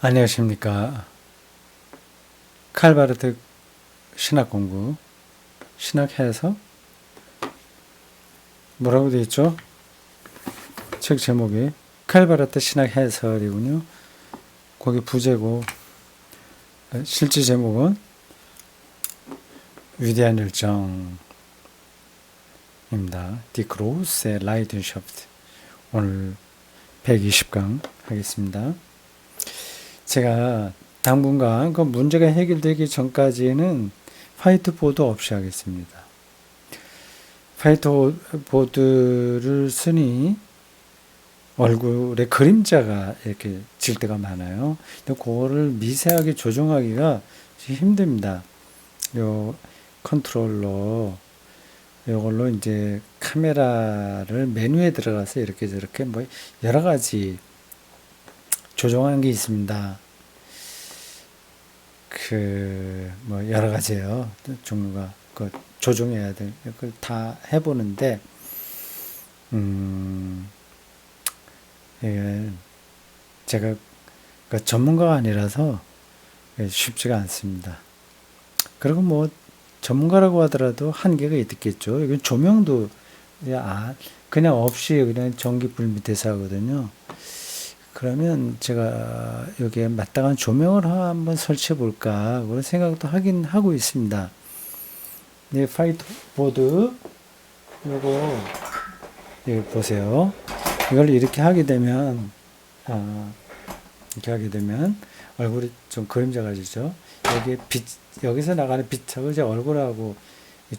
안녕하십니까. 칼바르트 신학공부, 신학해석? 뭐라고 되어 있죠? 책 제목이 칼바르트 신학해설이군요. 거기 부제고, 실제 제목은 위대한 열정입니다. Die große Leidenschaft. 오늘 120강 하겠습니다. 제가 당분간 그 문제가 해결되기 전까지는 화이트보드 없이 하겠습니다. 화이트보드를 쓰니 얼굴에 그림자가 이렇게 질 때가 많아요. 근데 그거를 미세하게 조정하기가 힘듭니다. 요 컨트롤러 요걸로 이제 카메라를 메뉴에 들어가서 이렇게 저렇게 뭐 여러 가지 조정하는 게 있습니다. 뭐 여러 가지예요. 종류가 조정해야 될 그걸 다 해보는데 이게 제가 전문가가 아니라서 쉽지가 않습니다. 그리고 뭐 전문가라고 하더라도 한계가 있겠죠. 이건 조명도 그냥 없이 그냥 전기불 밑에서 하거든요. 그러면 제가 여기에 마땅한 조명을 한번 설치해 볼까 그런 생각도 하긴 하고 있습니다. 네, 화이트보드 요거 여기 보세요. 이걸 이렇게 하게 되면 얼굴이 좀 그림자가 지죠. 여기서 나가는 빛하고 제 얼굴하고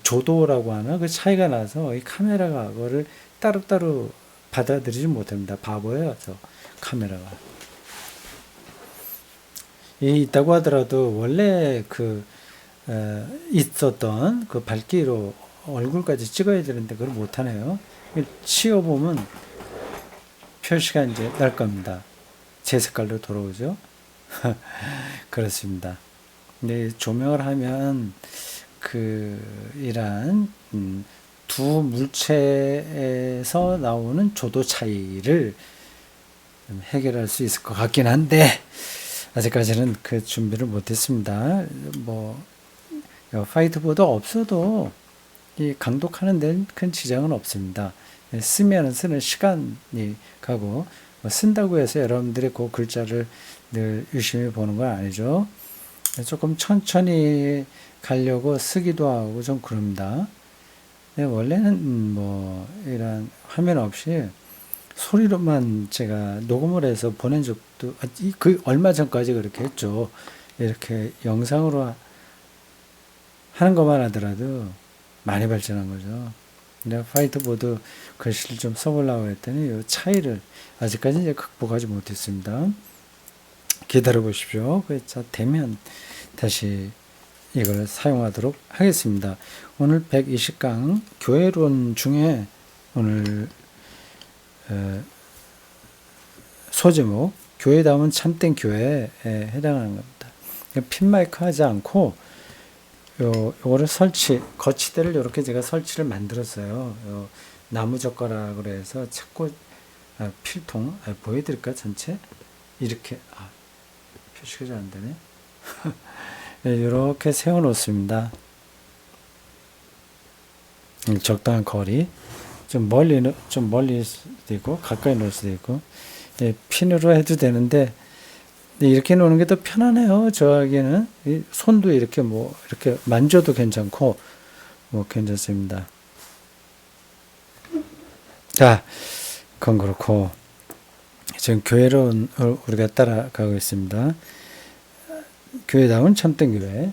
조도라고 하나 그 차이가 나서 이 카메라가 그거를 따로따로 받아들이지 못합니다. 바보예요, 저 카메라가. 있다고 하더라도 원래 있었던 그 밝기로 얼굴까지 찍어야 되는데 그걸 못하네요. 치워보면 표시가 이제 날 겁니다. 제 색깔로 돌아오죠. 그렇습니다. 근데 조명을 하면 이러한 두 물체에서 나오는 조도 차이를 해결할 수 있을 것 같긴 한데 아직까지는 그 준비를 못했습니다. 뭐 화이트보드 없어도 이 강독하는 데는 큰 지장은 없습니다. 쓰면 쓰는 시간이 가고 뭐 쓴다고 해서 여러분들이 그 글자를 늘 유심히 보는 건 아니죠. 조금 천천히 가려고 쓰기도 하고 좀 그럽니다. 원래는 뭐 이런 화면 없이 소리로만 제가 녹음을 해서 보낸 적도 얼마 전까지 그렇게 했죠. 이렇게 영상으로 하는 것만 하더라도 많이 발전한 거죠. 근데 화이트보드 글씨를 좀 써보려고 했더니 이 차이를 아직까지 이제 극복하지 못했습니다. 기다려 보십시오. 그래서 되면 다시 이걸 사용하도록 하겠습니다. 오늘 120강 교회론 중에 오늘 소제목 교회다운 참된 교회에 해당하는 겁니다. 핀마이크 하지 않고 요거를 거치대를 이렇게 제가 설치를 만들었어요. 나무 젓가락으로 해서 찾고 필통 보여드릴까 전체 이렇게 표시가 잘 안 되네. 이렇게 세워 놓습니다. 적당한 거리 좀 멀리 수도 있고 가까이 놓을 수도 있고 핀으로 해도 되는데 이렇게 놓는 게 더 편하네요. 저에게는 손도 이렇게 이렇게 만져도 괜찮고 괜찮습니다. 자, 그건 그렇고 지금 교회로 우리가 따라가고 있습니다. 교회다운 참된 교회.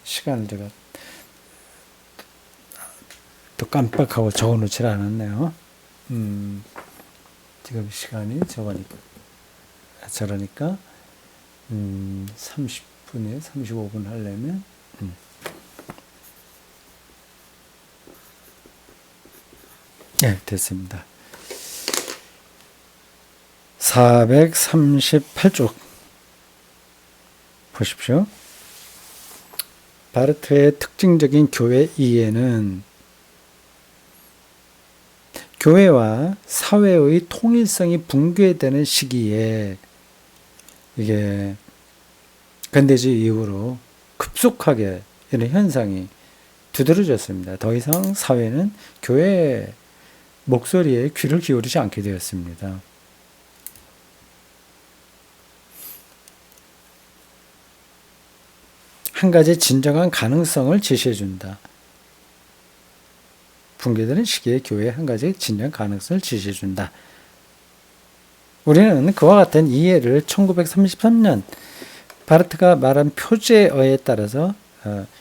시간을 제가 또 깜빡하고 적어놓지 않았네요. 지금 시간이 저러니까 30분에 35분 하려면 네, 됐습니다. 438쪽 보십시오. 바르트의 특징적인 교회 이해는 교회와 사회의 통일성이 붕괴되는 시기에 이게 근대주의 이후로 급속하게 이런 현상이 두드러졌습니다. 더 이상 사회는 교회의 목소리에 귀를 기울이지 않게 되었습니다. 한 가지 진정한 가능성을 제시해준다. 붕괴되는 시기에 교회의 한 가지 진정한 가능성을 제시해준다. 우리는 그와 같은 이해를 1933년 바르트가 말한 표제어에 따라서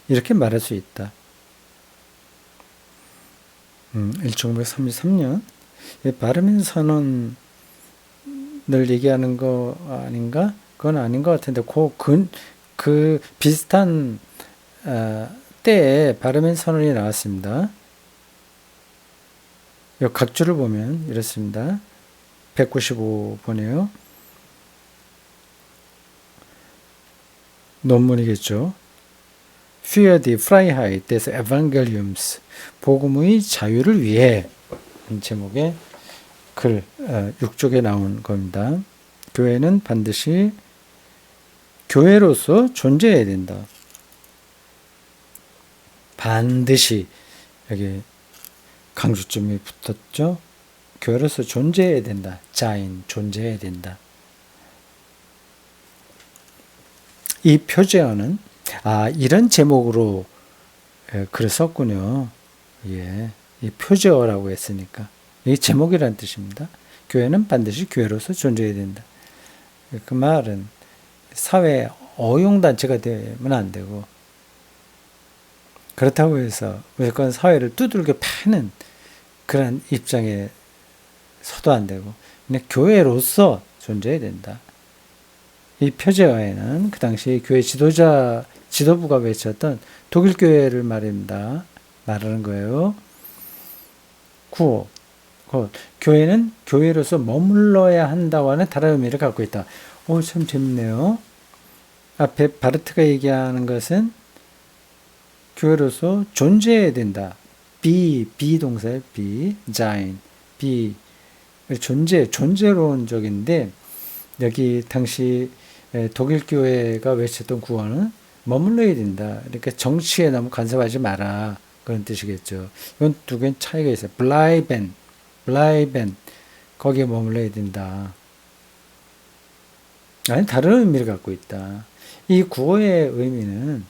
이렇게 말할 수 있다. 1933년 바르민 선언을 얘기하는 거 아닌가? 그건 아닌 것 같은데 그 비슷한 때에 바르민 선언이 나왔습니다. 이 각주를 보면 이렇습니다. 195번이에요. 논문이겠죠. Für die Freiheit des Evangeliums, 복음의 자유를 위해 제목의 글 6쪽에 나온 겁니다. 교회는 반드시 교회로서 존재해야 된다. 반드시 여기 강조점이 붙었죠. 교회로서 존재해야 된다. 자인, 존재해야 된다. 이 표제어는 이런 제목으로 글을 썼군요. 예, 이 표제어라고 했으니까 이 제목이란 뜻입니다. 교회는 반드시 교회로서 존재해야 된다. 그 말은 사회 어용단체가 되면 안 되고 그렇다고 해서 무조건 사회를 두들겨 패는 그런 입장에 서도 안 되고 그냥 교회로서 존재해야 된다. 이 표제어에는 그 당시 교회 지도부가 외쳤던 독일 교회를 말하는 거예요. 9호. 교회는 교회로서 머물러야 한다고 하는 다른 의미를 갖고 있다. 참 재밌네요. 앞에 바르트가 얘기하는 것은 교회로서 존재해야 된다. 비동사의 sein, 존재론적인데 여기 당시 독일 교회가 외쳤던 구호는 머물러야 된다. 그러니까 정치에 너무 간섭하지 마라. 그런 뜻이겠죠. 이건 두 개는 차이가 있어요. bleiben, 거기에 머물러야 된다. 아니, 다른 의미를 갖고 있다. 이 구호의 의미는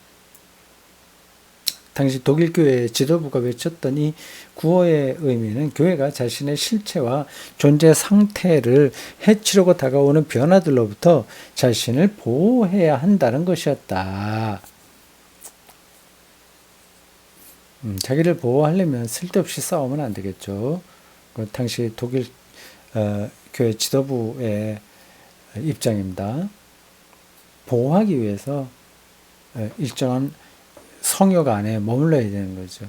당시 독일 교회 지도부가 외쳤던 이 구호의 의미는 교회가 자신의 실체와 존재 상태를 해치려고 다가오는 변화들로부터 자신을 보호해야 한다는 것이었다. 자기를 보호하려면 쓸데없이 싸우면 안 되겠죠. 당시 독일 교회 지도부의 입장입니다. 보호하기 위해서 일정한 성역 안에 머물러야 되는 거죠.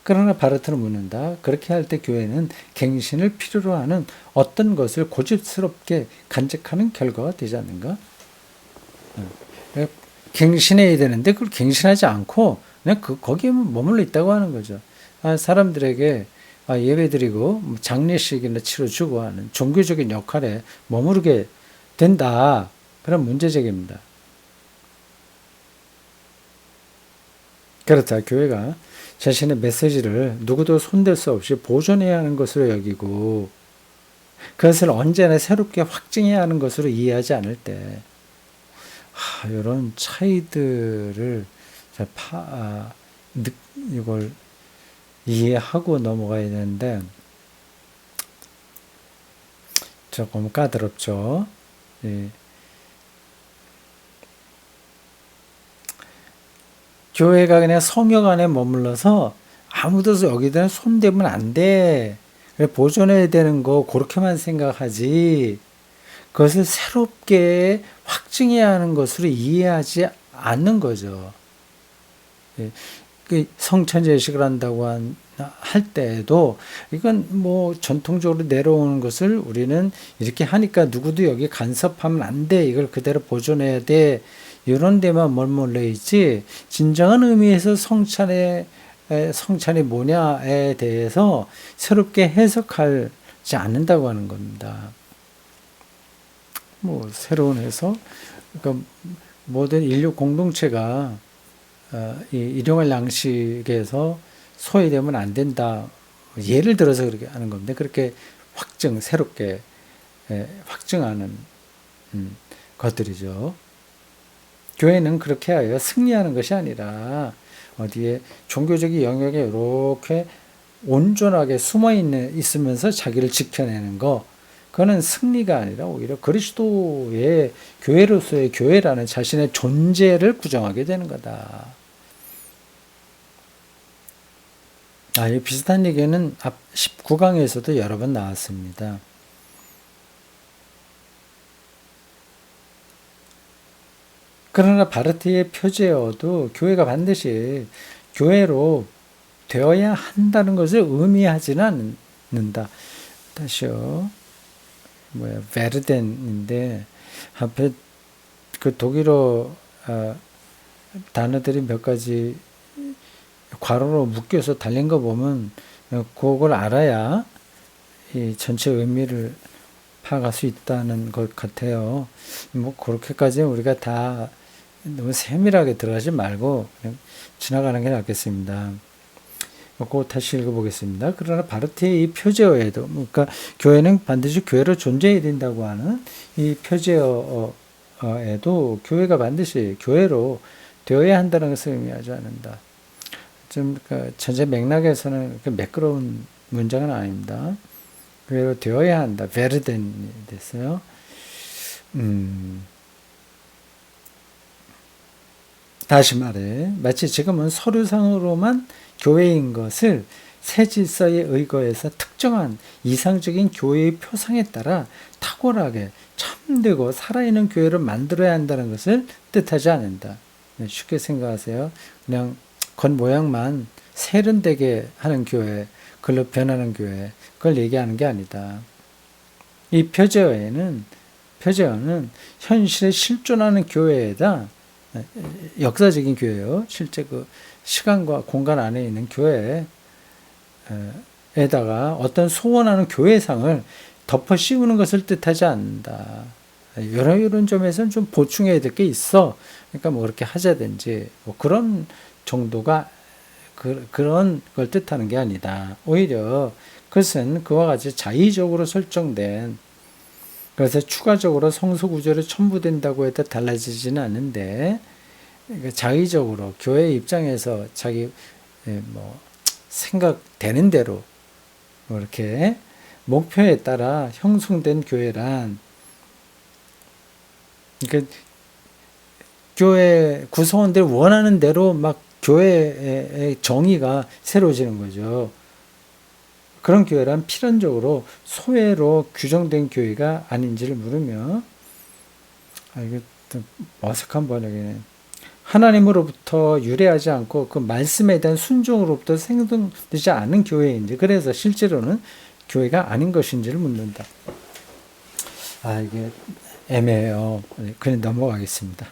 그러나 바르트는 묻는다. 그렇게 할 때 교회는 갱신을 필요로 하는 어떤 것을 고집스럽게 간직하는 결과가 되지 않는가? 갱신해야 되는데 그걸 갱신하지 않고 그냥 거기에 머물러 있다고 하는 거죠. 사람들에게 예배드리고 장례식이나 치러주고 하는 종교적인 역할에 머무르게 된다. 그런 문제제기입니다. 그렇다. 교회가 자신의 메시지를 누구도 손댈 수 없이 보존해야 하는 것으로 여기고 그것을 언제나 새롭게 확증해야 하는 것으로 이해하지 않을 때 이런 차이들을 이걸 이해하고 넘어가야 되는데 조금 까다롭죠. 예. 교회가 그냥 성역 안에 머물러서 아무도 여기다 손대면 안 돼. 보존해야 되는 거 그렇게만 생각하지. 그것을 새롭게 확증해야 하는 것으로 이해하지 않는 거죠. 성찬제식을 한다고 할 때에도 이건 뭐 전통적으로 내려오는 것을 우리는 이렇게 하니까 누구도 여기 간섭하면 안 돼. 이걸 그대로 보존해야 돼. 이런 데만 머물러 있지 진정한 의미에서 성찬이 뭐냐에 대해서 새롭게 해석하지 않는다고 하는 겁니다. 뭐 새로운 해석. 그러니까 모든 인류 공동체가 이 일용할 양식에서 소외되면 안 된다. 예를 들어서 그렇게 하는 겁니다. 그렇게 새롭게 확증하는 것들이죠. 교회는 그렇게 하여 승리하는 것이 아니라 어디에 종교적인 영역에 이렇게 온전하게 있으면서 자기를 지켜내는 거, 그거는 승리가 아니라 오히려 그리스도의 교회로서의 교회라는 자신의 존재를 부정하게 되는 거다. 이 비슷한 얘기는 앞 19강에서도 여러 번 나왔습니다. 그러나 바르트의 표제어도 교회가 반드시 교회로 되어야 한다는 것을 의미하지는 않는다. 다시요. 베르덴인데 앞에 그 독일어 단어들이 몇 가지 괄호로 묶여서 달린 거 보면 그걸 알아야 이 전체 의미를 파악할 수 있다는 것 같아요. 뭐 그렇게까지 우리가 다 너무 세밀하게 들어가지 말고 그냥 지나가는 게 낫겠습니다. 그거 다시 읽어보겠습니다. 그러나 바르트의 이 표제어에도, 그러니까 교회는 반드시 교회로 존재해야 된다고 하는 이 표제어에도 교회가 반드시 교회로 되어야 한다는 것을 의미하지 않는다. 좀 전체 맥락에서는 매끄러운 문장은 아닙니다. 교회로 되어야 한다. 베르덴이 됐어요. 다시 말해, 마치 지금은 서류상으로만 교회인 것을 새 질서에 의거해서 특정한 이상적인 교회의 표상에 따라 탁월하게 참되고 살아있는 교회를 만들어야 한다는 것을 뜻하지 않는다. 쉽게 생각하세요. 그냥 겉모양만 세련되게 하는 교회, 그걸로 변하는 교회, 그걸 얘기하는 게 아니다. 이 표제어는 현실에 실존하는 교회에다, 역사적인 교회요. 실제 그 시간과 공간 안에 있는 교회에다가 어떤 소원하는 교회상을 덮어 씌우는 것을 뜻하지 않는다. 이런 점에서는 좀 보충해야 될 게 있어. 그러니까 뭐 그렇게 하자든지 뭐 그런 정도가 그런 걸 뜻하는 게 아니다. 오히려 그것은 그와 같이 자의적으로 설정된, 그래서 추가적으로 성소 구조를 첨부된다고 해도 달라지지는 않는데, 자의적으로 교회 입장에서 자기 생각되는 대로 이렇게 목표에 따라 형성된 교회란, 그러니까 교회 구성원들이 원하는 대로 막 교회의 정의가 새로워지는 거죠. 그런 교회란 필연적으로 소외로 규정된 교회가 아닌지를 물으며, 이게 좀 어색한 번역이네. 하나님으로부터 유래하지 않고 그 말씀에 대한 순종으로부터 생성되지 않은 교회인지, 그래서 실제로는 교회가 아닌 것인지를 묻는다. 이게 애매해요. 그냥 넘어가겠습니다.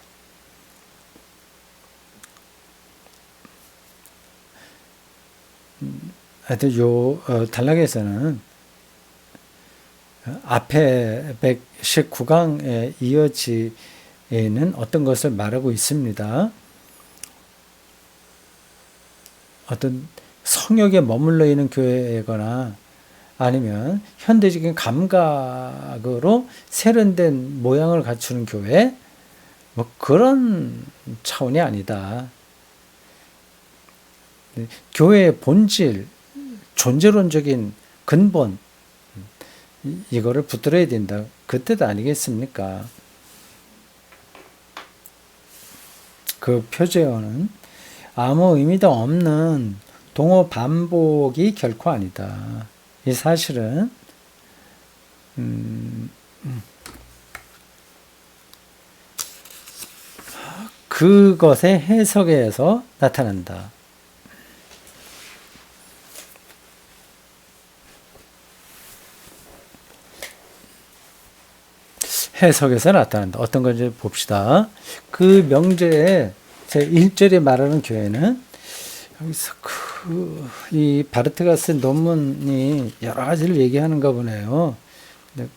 하여튼 단락에서는 앞에 119강에 이어지는 어떤 것을 말하고 있습니다. 어떤 성역에 머물러 있는 교회거나 아니면 현대적인 감각으로 세련된 모양을 갖추는 교회, 뭐 그런 차원이 아니다. 교회의 본질, 존재론적인 근본, 이거를 붙들어야 된다. 그 뜻 아니겠습니까? 그 표제어는 아무 의미도 없는 동어 반복이 결코 아니다. 이 사실은 그것의 해석에서 나타난다. 해석에서 나타난다. 어떤 건지 봅시다. 그 명제의 제 1절에 말하는 교회는, 여기서 이 바르트가 쓴 논문이 여러 가지를 얘기하는가 보네요.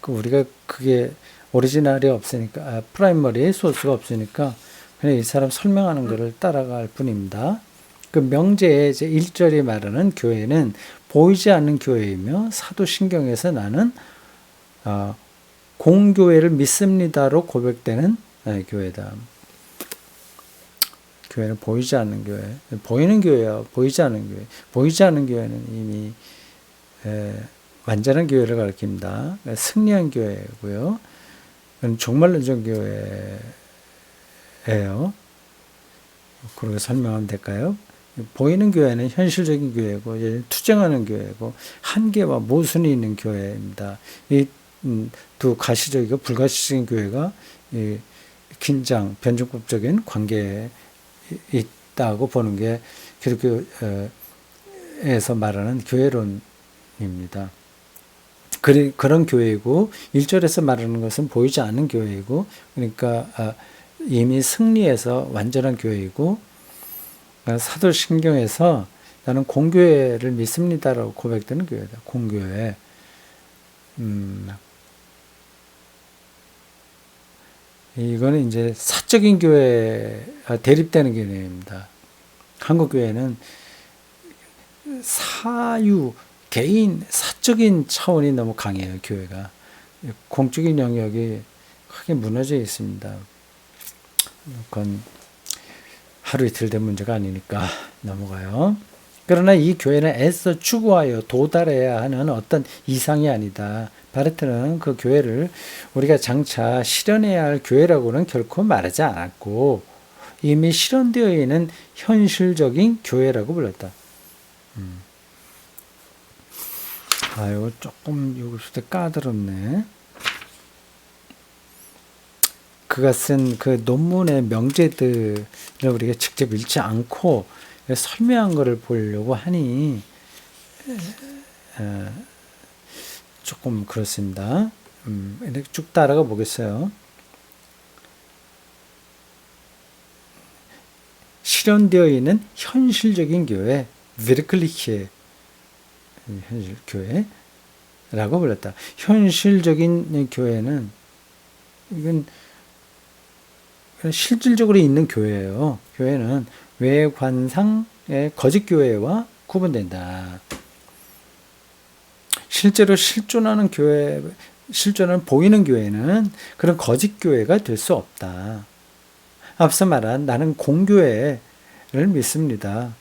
우리가 그게 오리지널이 없으니까, 프라이머리 소스가 없으니까 그냥 이 사람 설명하는 것을 따라갈 뿐입니다. 그 명제의 이제 1절이 말하는 교회는 보이지 않는 교회이며 사도신경에서 나는 공교회를 믿습니다로 고백되는 교회다. 교회는 보이지 않는 교회, 보이는 교회야, 보이지 않는 교회. 보이지 않는 교회는 이미 완전한 교회를 가리킵니다. 승리한 교회고요. 종말론적 교회예요. 그렇게 설명하면 될까요? 보이는 교회는 현실적인 교회고, 투쟁하는 교회고, 한계와 모순이 있는 교회입니다. 이 두 가시적이고 불가시적인 교회가 이 긴장, 변증법적인 관계에 있다고 보는 게 기독교에서 말하는 교회론입니다. 그런 교회이고 1절에서 말하는 것은 보이지 않는 교회이고, 그러니까 이미 승리해서 완전한 교회이고, 사도신경에서 나는 공교회를 믿습니다라고 고백되는 교회다. 공교회. 이거는 이제 사적인 교회, 대립되는 개념입니다. 한국 교회는 사유, 개인, 사적인 차원이 너무 강해요, 교회가. 공적인 영역이 크게 무너져 있습니다. 그건 하루 이틀 된 문제가 아니니까 넘어가요. 그러나 이 교회는 애써 추구하여 도달해야 하는 어떤 이상이 아니다. 바르트는 그 교회를 우리가 장차 실현해야 할 교회라고는 결코 말하지 않았고 이미 실현되어 있는 현실적인 교회라고 불렀다. 이거 조금 여기서 까다롭네. 그가 쓴 그 논문의 명제들을 우리가 직접 읽지 않고 설명한 것을 보려고 하니 조금 그렇습니다. 이렇게 쭉 따라가 보겠어요. 실현되어 있는 현실적인 교회, 비르클리케 현실 교회라고 불렀다. 현실적인 교회는 이건 실질적으로 있는 교회예요. 교회는 외관상의 거짓 교회와 구분된다. 실제로 실존하는 교회, 실존하는 보이는 교회는 그런 거짓 교회가 될 수 없다. 앞서 말한 나는 공교회를 믿습니다.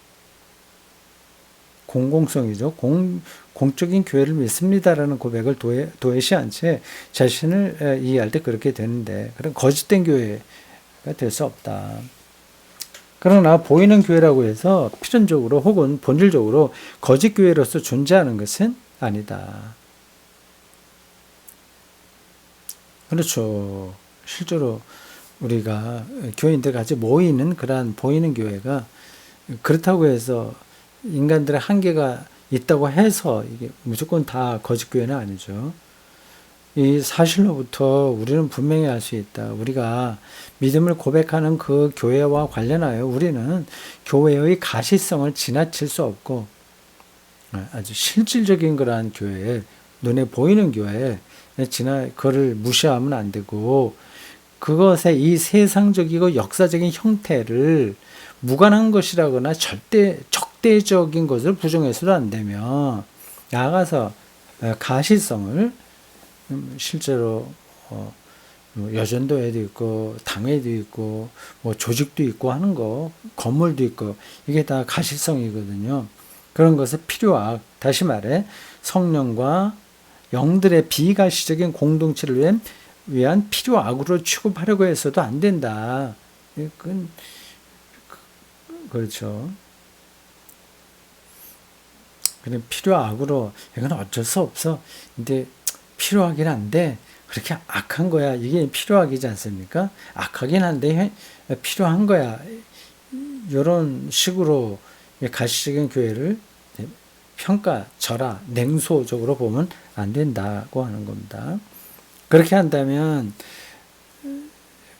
공공성이죠. 공적인 교회를 믿습니다라는 고백을 도외시한 채 자신을 이해할 때 그렇게 되는데 그런 거짓된 교회가 될 수 없다. 그러나 보이는 교회라고 해서 필연적으로 혹은 본질적으로 거짓 교회로서 존재하는 것은 아니다. 그렇죠. 실제로 우리가 교인들 같이 모이는 그러한 보이는 교회가 그렇다고 해서 인간들의 한계가 있다고 해서 이게 무조건 다 거짓 교회는 아니죠. 이 사실로부터 우리는 분명히 알 수 있다. 우리가 믿음을 고백하는 그 교회와 관련하여 우리는 교회의 가시성을 지나칠 수 없고 아주 실질적인 그러한 교회, 눈에 보이는 교회, 그거를 무시하면 안 되고 그것의 이 세상적이고 역사적인 형태를 무관한 것이라거나 절대 적대적인 것을 부정해서도 안 되며 나아가서 가시성을 실제로 여전도회도 있고 당회도 있고 뭐 조직도 있고 하는 거, 건물도 있고 이게 다 가시성이거든요. 그런 것을 필요악, 다시 말해 성령과 영들의 비가시적인 공동체를 위한 필요악으로 취급하려고 해서도 안 된다. 그건 그렇죠. 그냥 필요악으로 이건 어쩔 수 없어. 근데 필요하긴 한데 그렇게 악한 거야. 이게 필요악이지 않습니까? 악하긴 한데 필요한 거야. 이런 식으로 가시적인 교회를 평가절하, 냉소적으로 보면 안 된다고 하는 겁니다. 그렇게 한다면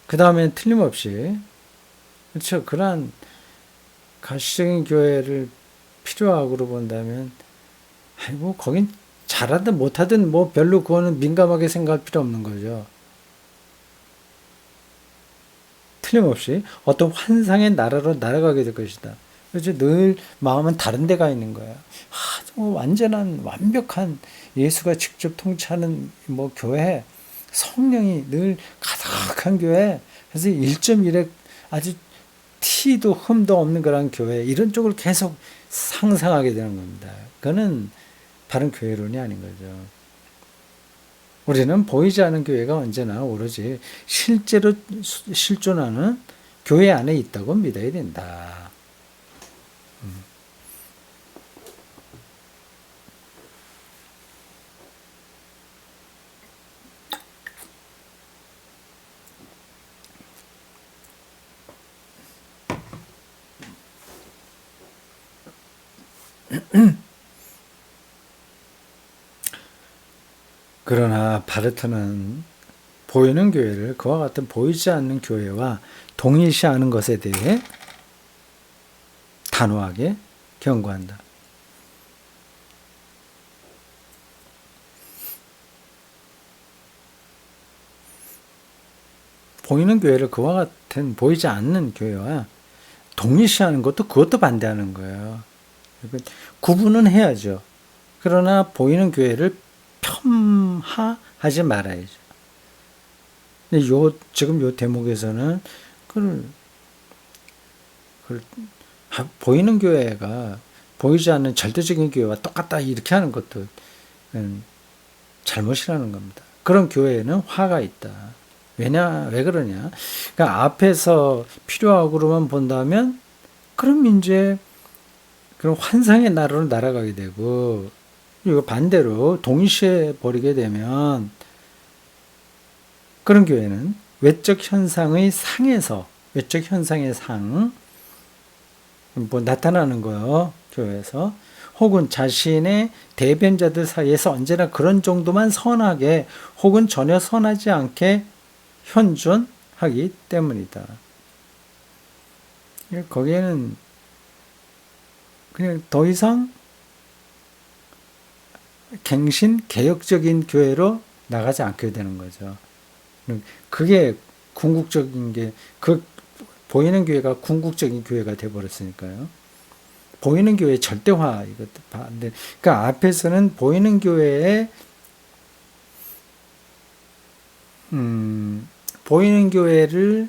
그 다음엔 틀림없이 그렇죠. 그러한 가시적인 교회를 필요악으로 본다면 아이고 거긴 잘하든 못하든 뭐 별로 그거는 민감하게 생각할 필요 없는 거죠. 틀림없이 어떤 환상의 나라로 날아가게 될 것이다. 그래서 늘 마음은 다른 데가 있는 거야. 완전한 완벽한 예수가 직접 통치하는 뭐 교회, 성령이 늘 가득한 교회, 그래서 1.1에 아주 티도 흠도 없는 그런 교회, 이런 쪽을 계속 상상하게 되는 겁니다. 그거는 바른 교회론이 아닌 거죠. 우리는 보이지 않는 교회가 언제나 오로지 실제로 실존하는 교회 안에 있다고 믿어야 된다. 그러나 바르트는 보이는 교회를 그와 같은 보이지 않는 교회와 동일시하는 것에 대해 단호하게 경고한다. 보이는 교회를 그와 같은 보이지 않는 교회와 동일시하는 것도 그것도 반대하는 거예요. 구분은 해야죠. 그러나 보이는 교회를 폄하하지 말아야죠. 근데 지금 요 대목에서는 보이는 교회가 보이지 않는 절대적인 교회와 똑같다 이렇게 하는 것도 잘못이라는 겁니다. 그런 교회에는 화가 있다. 왜 그러냐? 그러니까 앞에서 필요하고로만 본다면 그럼 이제 그런 환상의 나라로 날아가게 되고, 이거 반대로 동시에 버리게 되면 그런 교회는 외적 현상의 상에서, 외적 현상의 상, 뭐 나타나는 거요, 교회에서. 혹은 자신의 대변자들 사이에서 언제나 그런 정도만 선하게 혹은 전혀 선하지 않게 현존하기 때문이다. 거기에는 그냥 더 이상 갱신, 개혁적인 교회로 나가지 않게 되는 거죠. 그게 궁극적인 게, 보이는 교회가 궁극적인 교회가 돼버렸으니까요. 보이는 교회 절대화, 이것도 반대. 그러니까 앞에서는 보이는 교회에, 보이는 교회를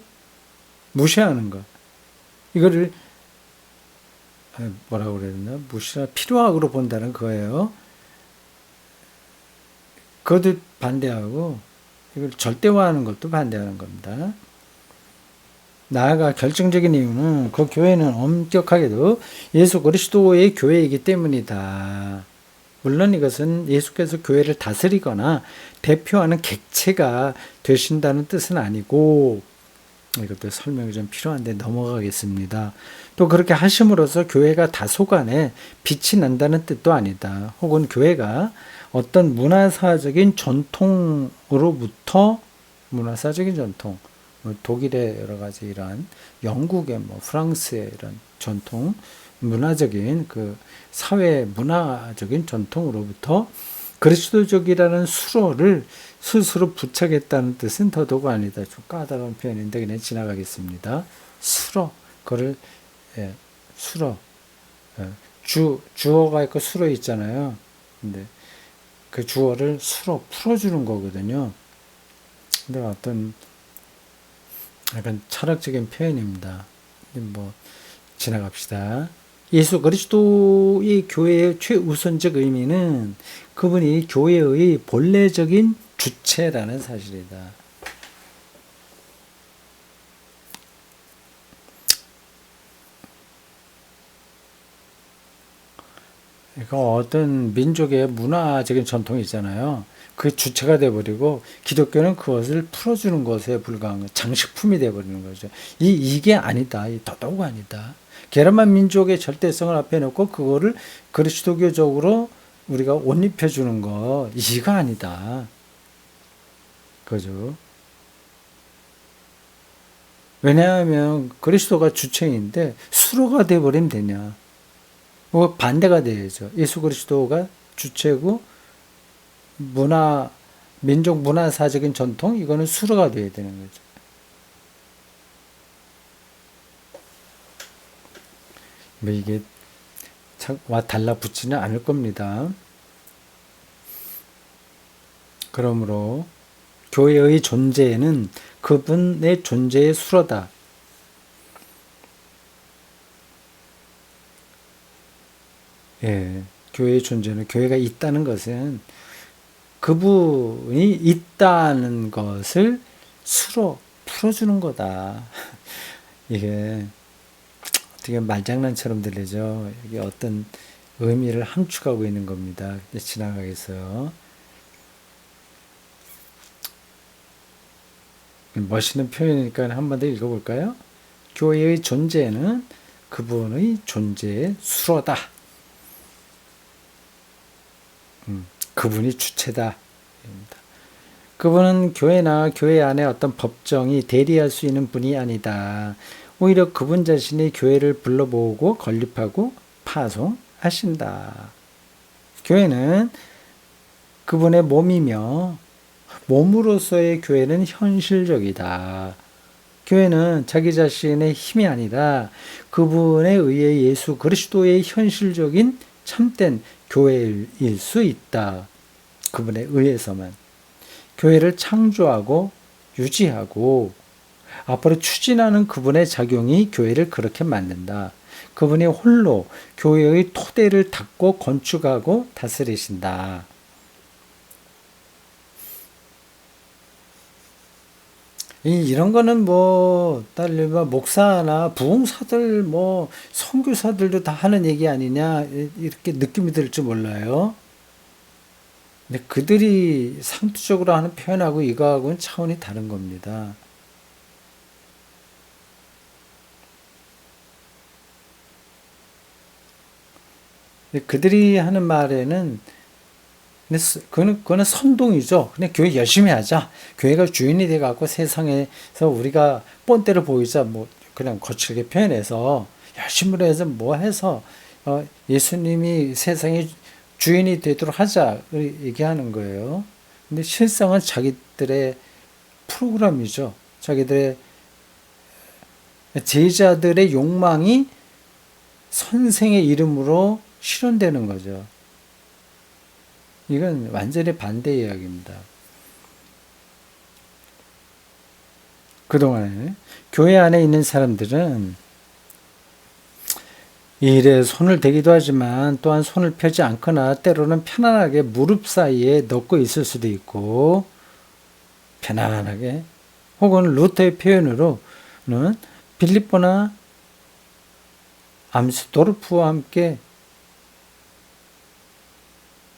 무시하는 것. 이거를, 뭐라고 그래야 되나? 필요악으로 본다는 거예요. 그것도 반대하고, 이걸 절대화하는 것도 반대하는 겁니다. 나아가 결정적인 이유는 그 교회는 엄격하게도 예수 그리스도의 교회이기 때문이다. 물론 이것은 예수께서 교회를 다스리거나 대표하는 객체가 되신다는 뜻은 아니고, 이것도 설명이 좀 필요한데 넘어가겠습니다. 또 그렇게 하심으로써 교회가 다소간에 빛이 난다는 뜻도 아니다. 혹은 교회가 어떤 문화사적인 전통으로부터, 문화사적인 전통, 독일의 여러 가지 이러한, 영국의 프랑스의 이런 전통, 문화적인 사회 문화적인 전통으로부터 그리스도적이라는 수로를 스스로 부착했다는 뜻은 더더욱 아니다. 좀 까다로운 표현인데 그냥 지나가겠습니다. 수로, 그걸 수로, 주어가 있고 수로 있잖아요. 근데 그 주어를 수로 풀어주는 거거든요. 근데 어떤 약간 철학적인 표현입니다. 뭐 지나갑시다. 예수 그리스도의 교회의 최우선적 의미는 그분이 교회의 본래적인 주체라는 사실이다. 그러니까 어떤 민족의 문화적인 전통이 있잖아요. 그 주체가 돼버리고 기독교는 그것을 풀어주는 것에 불과한 장식품이 돼버리는 거죠. 이게 아니다. 더더욱 아니다. 게르만 민족의 절대성을 앞에 놓고 그거를 그리스도교적으로 우리가 옷 입혀주는 거, 이거 아니다. 그죠? 왜냐하면 그리스도가 주체인데 수로가 돼버리면 되냐? 반대가 돼야죠. 예수 그리스도가 주체고 민족 문화사적인 전통, 이거는 수로가 돼야 되는 거죠. 뭐 이게 와 달라붙지는 않을 겁니다. 그러므로 교회의 존재는 그분의 존재의 수로다. 예, 교회의 존재는, 교회가 있다는 것은 그분이 있다는 것을 수로 풀어주는 거다. 이게 어떻게 말장난처럼 들리죠. 이게 어떤 의미를 함축하고 있는 겁니다. 지나가겠어요. 멋있는 표현이니까 한 번 더 읽어볼까요? 교회의 존재는 그분의 존재의 수로다. 그분이 주체다. 그분은 교회나 교회 안에 어떤 법정이 대리할 수 있는 분이 아니다. 오히려 그분 자신이 교회를 불러 모으고 건립하고 파송하신다. 교회는 그분의 몸이며 몸으로서의 교회는 현실적이다. 교회는 자기 자신의 힘이 아니라 그분에 의해 예수 그리스도의 현실적인 참된 교회일 수 있다. 그분에 의해서만. 교회를 창조하고 유지하고 앞으로 추진하는 그분의 작용이 교회를 그렇게 만든다. 그분이 홀로 교회의 토대를 닦고 건축하고 다스리신다. 이런 거는 딸리바 목사나 부흥사들, 선교사들도 다 하는 얘기 아니냐, 이렇게 느낌이 들 줄 몰라요. 근데 그들이 상투적으로 하는 표현하고 이거하고는 차원이 다른 겁니다. 그들이 하는 말에는 그거는 선동이죠. 그냥 교회 열심히 하자. 교회가 주인이 돼갖고 세상에서 우리가 본때를 보이자. 그냥 거칠게 표현해서 열심히 해서 해서 예수님이 세상의 주인이 되도록 하자. 얘기하는 거예요. 근데 실상은 자기들의 프로그램이죠. 자기들의 제자들의 욕망이 선생의 이름으로 실현되는 거죠. 이건 완전히 반대 이야기입니다. 그동안 교회 안에 있는 사람들은 일에 손을 대기도 하지만 또한 손을 펴지 않거나 때로는 편안하게 무릎 사이에 넣고 있을 수도 있고, 편안하게, 혹은 루터의 표현으로는 빌립보나 암스도르프와 함께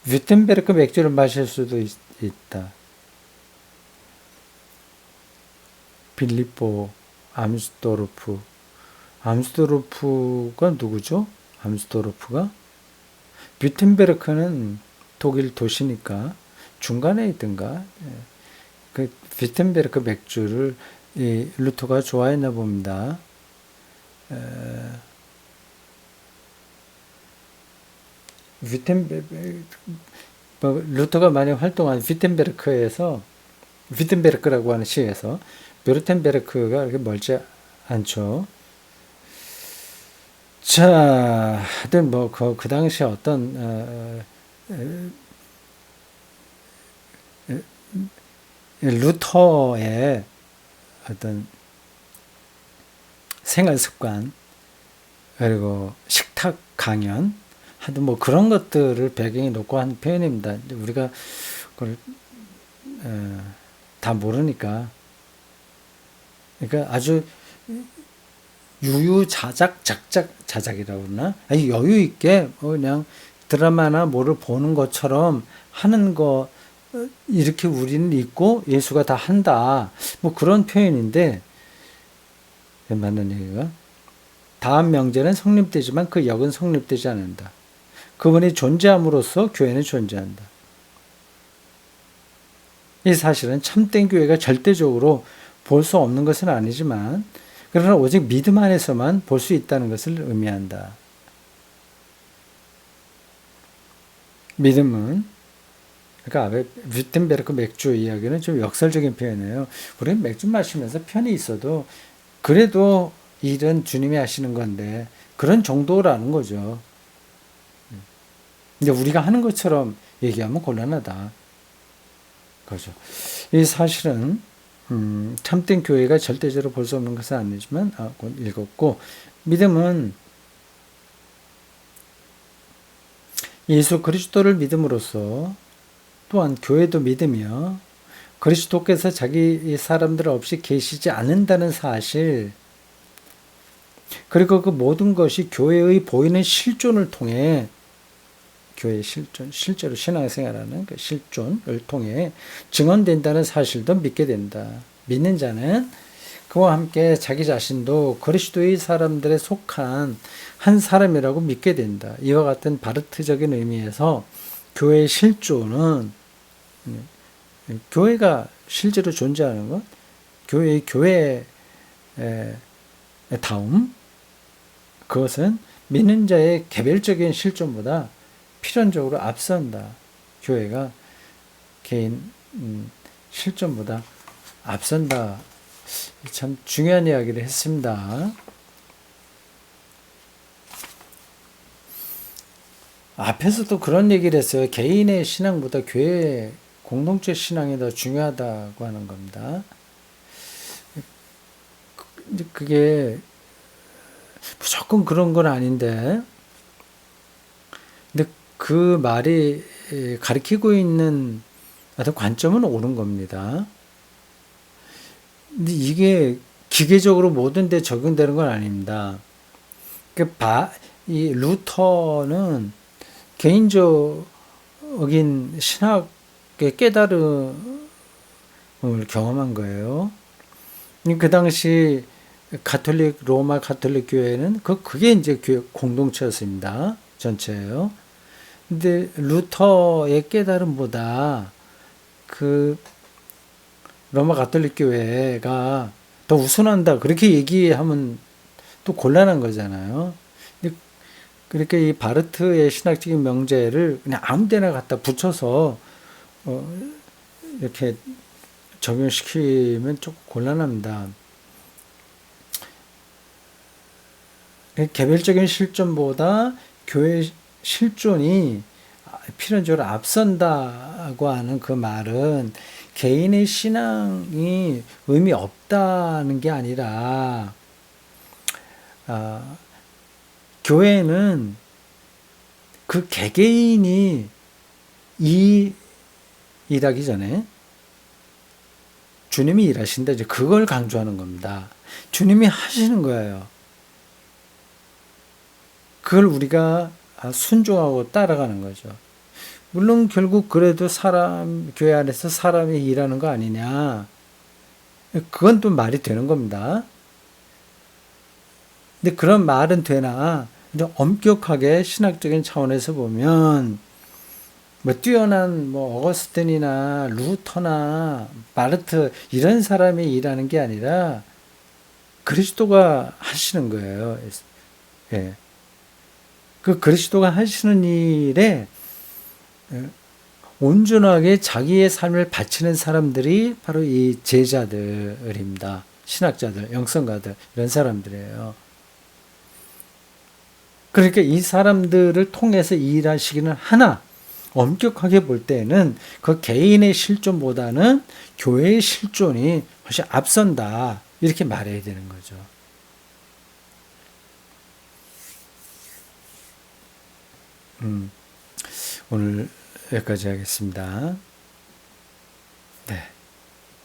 위텐베르크 맥주를 마실 수도 있다. 빌립보, 암스도르프가 누구죠? 암스도르프가? 위텐베르크는 독일 도시니까 중간에 있던가. 그 위텐베르크 맥주를 루터가 좋아했나 봅니다. 루터가 많이 활동한 위텐베르크라고 하는 시에서 뷰르텐베르크가 그렇게 멀지 않죠. 자, 하여튼 그 당시에 어떤 루터의 어떤 생활 습관, 그리고 식탁 강연, 하여튼 그런 것들을 배경에 놓고 한 표현입니다. 우리가 그걸 다 모르니까. 그러니까 아주 자작이라고 그러나? 아니, 여유 있게 그냥 드라마나 뭐를 보는 것처럼 하는 거, 이렇게 우리는 있고 예수가 다 한다. 그런 표현인데, 맞는 얘기가? 다음 명제는 성립되지만 그 역은 성립되지 않는다. 그분이 존재함으로써 교회는 존재한다. 이 사실은 참된 교회가 절대적으로 볼 수 없는 것은 아니지만, 그러나 오직 믿음 안에서만 볼 수 있다는 것을 의미한다. 믿음은 그러니까 뷰텐베르크 맥주 이야기는 좀 역설적인 표현이에요. 우리는 맥주 마시면서 편히 있어도 그래도 일은 주님이 하시는 건데 그런 정도라는 거죠. 근데 우리가 하는 것처럼 얘기하면 곤란하다. 그죠. 이 사실은 참된 교회가 절대적으로 볼 수 없는 것은 아니지만 곧 읽었고, 믿음은 예수 그리스도를 믿음으로써 또한 교회도 믿으며 그리스도께서 자기 사람들 없이 계시지 않는다는 사실, 그리고 그 모든 것이 교회의 보이는 실존을 통해, 교회의 실존, 실제로 신앙생활하는 그 실존을 통해 증언된다는 사실도 믿게 된다. 믿는 자는 그와 함께 자기 자신도 그리스도의 사람들에 속한 한 사람이라고 믿게 된다. 이와 같은 바르트적인 의미에서 교회의 실존은, 교회가 실제로 존재하는 것, 교회의 다움, 그것은 믿는 자의 개별적인 실존보다 필연적으로 앞선다. 교회가 개인 실존보다 앞선다. 참 중요한 이야기를 했습니다. 앞에서도 그런 얘기를 했어요. 개인의 신앙보다 교회 공동체 신앙이 더 중요하다고 하는 겁니다. 그게 무조건 그런 건 아닌데, 근데 그 말이 가리키고 있는 어떤 관점은 옳은 겁니다. 근데 이게 기계적으로 모든 데 적용되는 건 아닙니다. 이 루터는 개인적인 신학의 깨달음을 경험한 거예요. 그 당시 로마 가톨릭 교회는 그게 이제 교회 공동체였습니다. 전체예요. 근데 루터의 깨달음보다 그 로마 가톨릭 교회가 더 우선한다. 그렇게 얘기하면 또 곤란한 거잖아요. 그렇게 이 바르트의 신학적인 명제를 그냥 아무 데나 갖다 붙여서 이렇게 적용시키면 조금 곤란합니다. 개별적인 실존보다 교회 실존이 필연적으로 앞선다고 하는 그 말은 개인의 신앙이 의미 없다는 게 아니라, 교회는 그 개개인이 일하기 전에 주님이 일하신다. 이제 그걸 강조하는 겁니다. 주님이 하시는 거예요. 그걸 우리가 순종하고 따라가는 거죠. 물론 결국 그래도 교회 안에서 사람이 일하는 거 아니냐. 그건 또 말이 되는 겁니다. 근데 그런 말은 되나, 엄격하게 신학적인 차원에서 보면, 뛰어난 어거스틴이나 루터나 바르트 이런 사람이 일하는 게 아니라 그리스도가 하시는 거예요. 예. 그 그리스도가 하시는 일에 온전하게 자기의 삶을 바치는 사람들이 바로 이 제자들입니다. 신학자들, 영성가들, 이런 사람들이에요. 그러니까 이 사람들을 통해서 일하시기는 하나, 엄격하게 볼 때는 그 개인의 실존보다는 교회의 실존이 훨씬 앞선다. 이렇게 말해야 되는 거죠. 오늘 여기까지 하겠습니다. 네,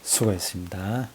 수고했습니다.